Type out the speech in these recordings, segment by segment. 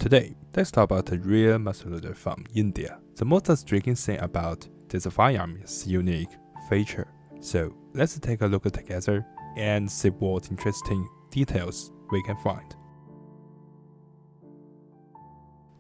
Today, let's talk about a real muscle from India. The most striking thing about this firearm is unique feature. So let's take a look together and see what interesting details we can find.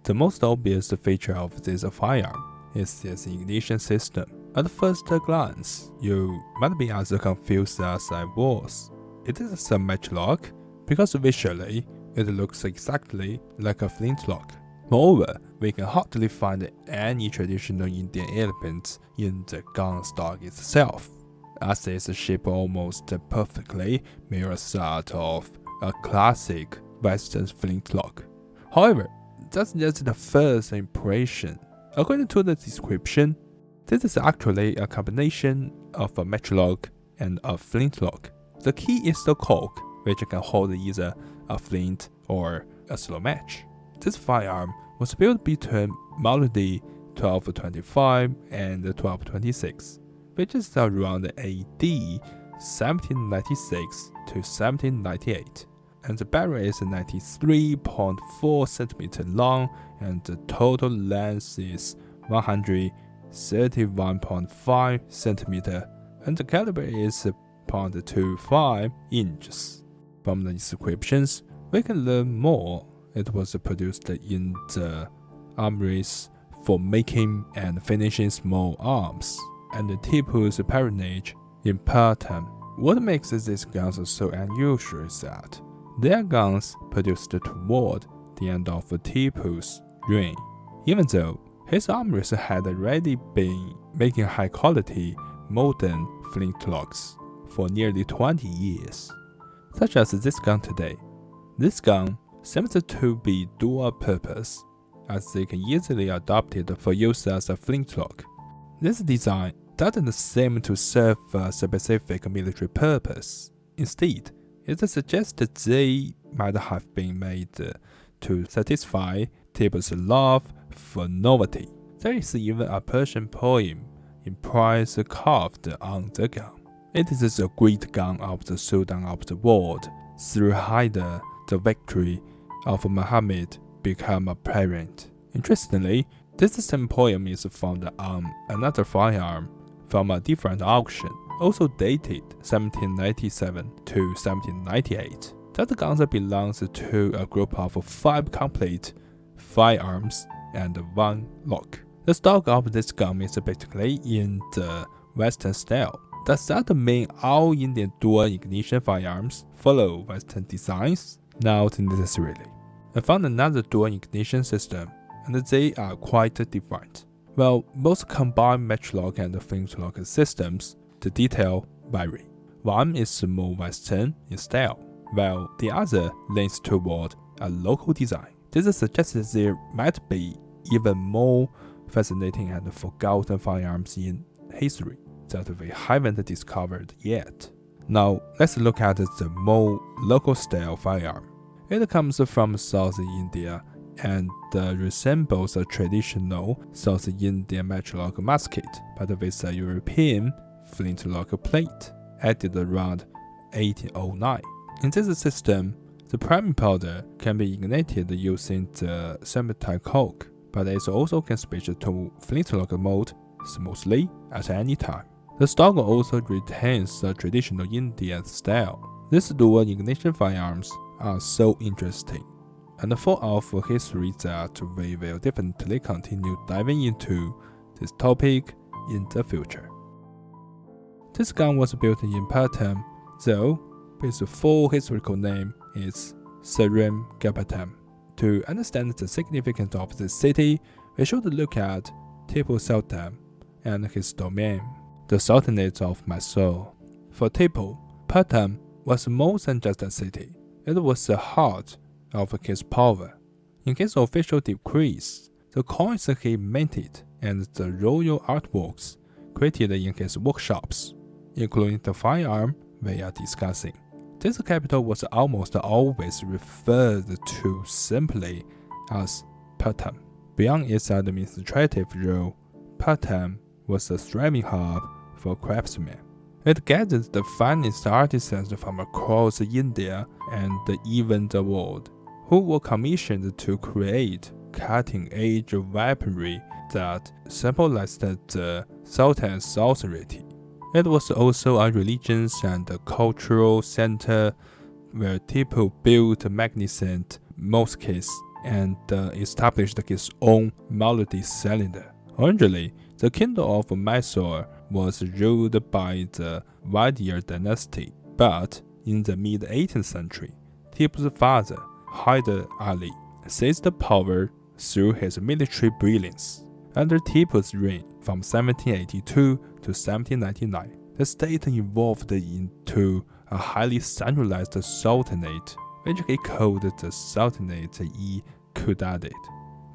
The most obvious feature of this firearm is its ignition system. At first glance, you might be as confused as I was. It is a matchlock because visually it looks exactly like a flintlock. Moreover, we can hardly find any traditional Indian elements in the gun stock itself, as its shape almost perfectly mirrors that of a classic Western flintlock. However, that's just the first impression. According to the description, this is actually a combination of a matchlock and a flintlock. The key is the cork, which can hold either a flint or a slow match. This firearm was built between modern 1225 and 1226, which is around AD 1796 to 1798, and the barrel is 93.4 cm long and the total length is 131.5 cm, and the caliber is 0.25 inches. From the descriptions, we can learn more. It was produced in the armories for making and finishing small arms, and Tipu's patronage in Patam. What makes these guns so unusual is that they are guns produced toward the end of Tipu's reign, even though his armories had already been making high-quality modern flintlocks for nearly 20 years. Such as this gun today. This gun seems to be dual purpose, as they can easily adopt it for use as a flintlock. This design doesn't seem to serve a specific military purpose. Instead, it suggests that they might have been made to satisfy Tipu's love for novelty. There is even a Persian poem in praise carved on the gun. It is the great gun of the Sultan of the world. Through Hyder, the victory of Muhammad became apparent. Interestingly, this same poem is found on another firearm from a different auction, also dated 1797 to 1798. That gun belongs to a group of 5 complete firearms and 1 lock. The stock of this gun is basically in the Western style. Does that mean all Indian dual ignition firearms follow Western designs? Not necessarily. I found another dual ignition system, and they are quite different. While both combine matchlock and flintlock systems, the detail vary. One is more Western in style, while the other leans toward a local design. This suggests that there might be even more fascinating and forgotten firearms in history that we haven't discovered yet. Now, let's look at the more local style firearm. It comes from South India and resembles a traditional South Indian matchlock musket, but with a European flintlock plate, added around 1809. In this system, the priming powder can be ignited using the thermite cork, but it also can switch to flintlock mode smoothly at any time. The stock also retains the traditional Indian style. These dual ignition firearms are so interesting and full of history that we will definitely continue diving into this topic in the future. This gun was built in Patam, though its full historical name is Seringapatam. To understand the significance of this city, we should look at Tipu Sultan and his domain, the Sultanate of Mysore. For Tipu, Patam was more than just a city. It was the heart of his power. In his official decrees, the coins he minted and the royal artworks created in his workshops, including the firearm we are discussing. This capital was almost always referred to simply as Patam. Beyond its administrative role, Patam was a thriving hub for craftsmen. It gathered the finest artisans from across India and even the world. who were commissioned to create cutting-edge weaponry that symbolized the Sultan's authority. It was also a religious and cultural center where Tipu built magnificent muskets and established his own melody cylinder. Originally, the kingdom of Mysore was ruled by the Wadier dynasty, but in the mid-18th century, Tipu's father, Hyder Ali, seized power through his military brilliance. Under Tipu's reign from 1782 to 1799, the state evolved into a highly centralized sultanate, which he called the Sultanate-e-Quddadid.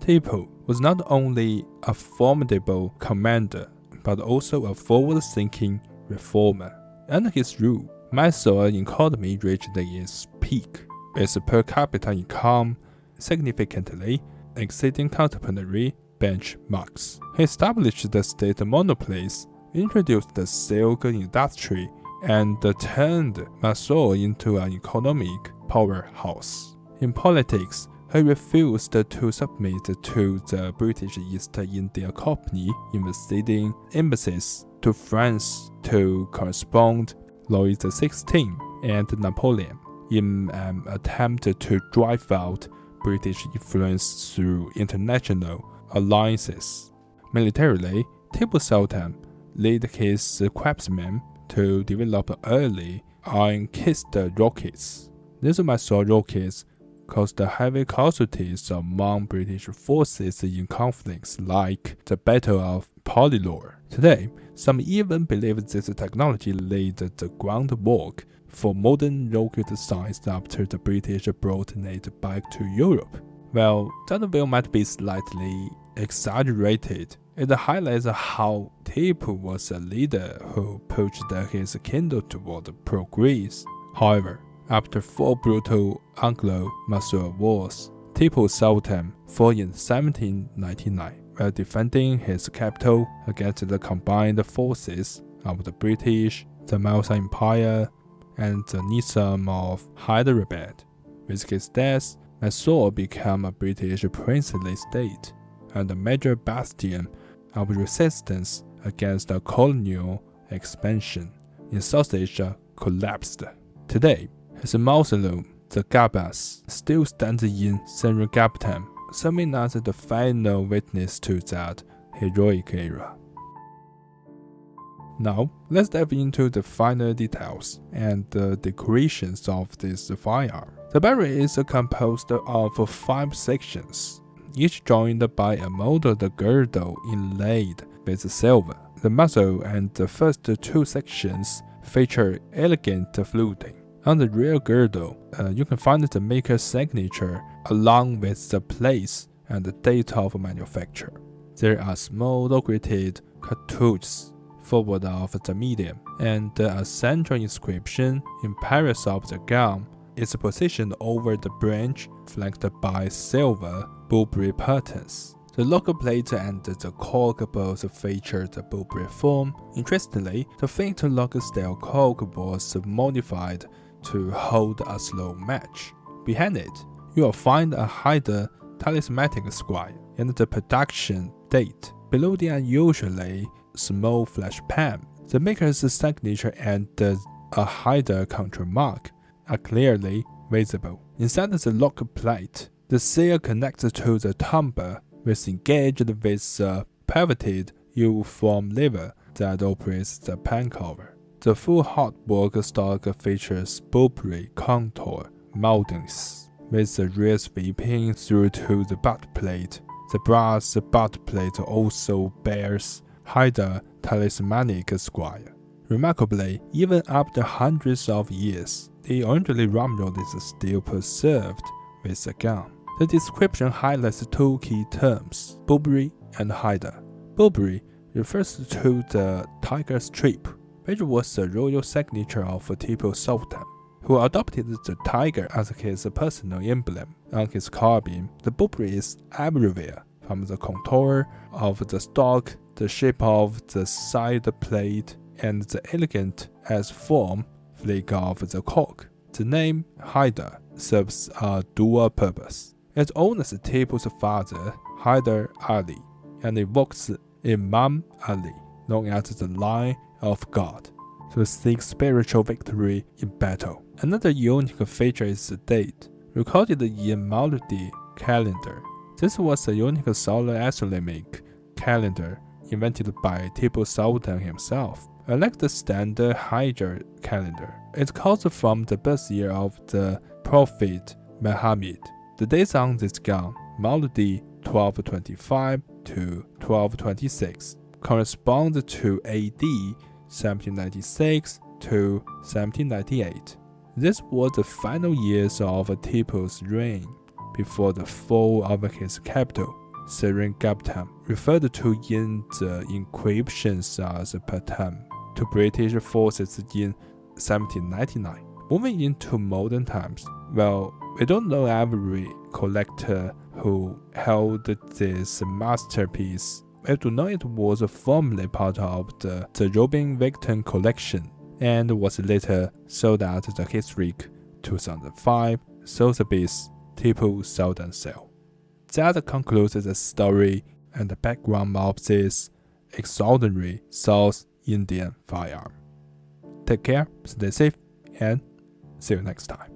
Tipu was not only a formidable commander, but also a forward-thinking reformer. Under his rule, Mysore's economy reached its peak, its per capita income significantly exceeding contemporary benchmarks. He established the state monopolies, introduced the silk industry, and turned Mysore into an economic powerhouse. In politics, he refused to submit to the British East India Company, invading embassies to France to correspond Louis XVI and Napoleon in an attempt to drive out British influence through international alliances. Militarily, Tipu Sultan led his craftsmen to develop early iron-kissed rockets. These Mysore rockets caused heavy casualties among British forces in conflicts like the Battle of Pollilore. Today, some even believe this technology laid the groundwork for modern rocket designs after the British brought it back to Europe. Well, that view might be slightly exaggerated. It highlights how Tipu was a leader who pushed his kingdom toward progress. However, after 4 brutal Anglo-Mysore wars, Tipu Sultan fell in 1799 while defending his capital against the combined forces of the British, the Mysore Empire, and the Nizam of Hyderabad. With his death, Mysore became a British princely state and a major bastion of resistance against a colonial expansion in South Asia collapsed. Today, his mausoleum, the Garbas, still stands in Seringapatam, serving as the final witness to that heroic era. Now, let's dive into the final details and the decorations of this firearm. The barrel is composed of 5 sections, each joined by a molded girdle inlaid with silver. The muzzle and the first 2 sections feature elegant fluting. On the rear girdle, you can find the maker's signature along with the place and the date of manufacture. There are small decorated cartouches forward of the medium, and a central inscription in parallel of the gun is positioned over the branch, flanked by silver bulbary patterns. The locker plate and the cork both feature the bulbary form. Interestingly, the Flintlock-style cork was modified to hold a slow match. Behind it, you will find a Hyder talismanic square and the production date. Below the unusually small flash pan, the maker's signature and a Hyder control mark are clearly visible. Inside the locker plate, the seal connects to the tumbler, which engaged with a pivoted U-form lever that operates the pan cover. The full hardwork stock features bulbary contour moldings, with the rear sweeping through to the butt plate. The brass butt plate also bears Hyder talismanic square. Remarkably, even after hundreds of years, the original ramrod is still preserved with the gun. The description highlights 2 key terms, bulbary and Hyder. Bulbary refers to the tiger strip, which was the royal signature of Tipu Sultan, who adopted the tiger as his personal emblem. On his carbine, the bulbary is everywhere, from the contour of the stock, the shape of the side plate, and the elegant as form flick of the cork. The name Hyder serves a dual purpose. It honors Tipu's father, Hyder Ali, and evokes Imam Ali, known as the Lion of God, to seek spiritual victory in battle. Another unique feature is the date, recorded in Mauludi calendar. This was a unique solar Islamic calendar invented by Tipu Sultan himself. Unlike the standard Hijra calendar, it comes from the birth year of the Prophet Muhammad. The dates on this gun, Mauludi 1225 to 1226, correspond to AD 1796 to 1798. This was the final years of Tipu's reign before the fall of his capital, Seringapatam, referred to in the inscriptions as Patam, to British forces in 1799. Moving into modern times, well, we don't know every collector who held this masterpiece. We do know it was formerly part of the Robin Victor collection and was later sold at the historic 2005 Sotheby's Tipu Sultan sale. That concludes the story and the background of this extraordinary South Indian firearm. Take care, stay safe, and see you next time.